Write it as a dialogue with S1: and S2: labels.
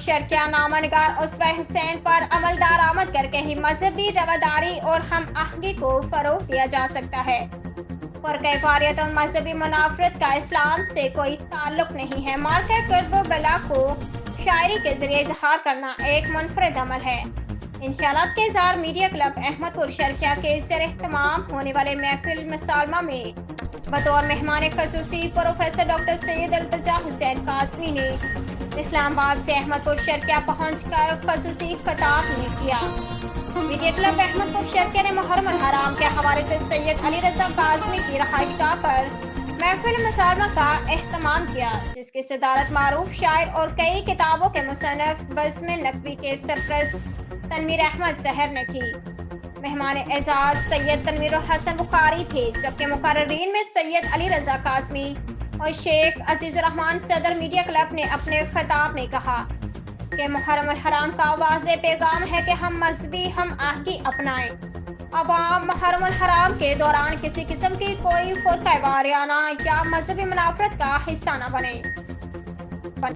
S1: شرکیہ نامہ نگار اسوہ حسین پر عمل درآمد کر کے ہی مذہبی رواداری اور ہم آہنگی کو فروغ دیا جا سکتا ہے۔ فرقہ واریت اور مذہبی منافرت کا اسلام سے کوئی تعلق نہیں ہے۔ مارکہ کرب بلا کو شاعری کے ذریعے اظہار کرنا ایک منفرد عمل ہے۔ ان خیالات کے اظہار میڈیا کلب احمد پور شرقیہ کے زیر اہتمام ہونے والے محفل مسالمہ میں بطور مہمان خصوصی پروفیسر ڈاکٹر سید التجا حسین کاظمی نے اسلام آباد سے احمد پور شرقیہ پہنچ کر خصوصی خطاب میں کیا۔ میڈیا کلب احمد پور شرقیہ نے محرم الحرام کے حوالے سے سید علی رضا کاظمی کی رہائش گاہ پر محفل مسالمہ کا اہتمام کیا، جس کی صدارت معروف شاعر اور کئی کتابوں کے مصنف بزم نقوی کے سرپرست تنویر احمد سحر نے کی۔ مہمان اعزاز سید تنویر الحسن بخاری تھے، جبکہ مقررین میں سید علی رضا کاظمی اور شیخ عزیز الرحمان صدر میڈیا کلب نے اپنے خطاب میں کہا کہ محرم الحرام کا واضح پیغام ہے کہ ہم مذہبی ہم آہنگی اپنائیں۔ عوام محرم الحرام کے دوران کسی قسم کی کوئی فرقہ واریانہ یا مذہبی منافرت کا حصہ نہ بنے۔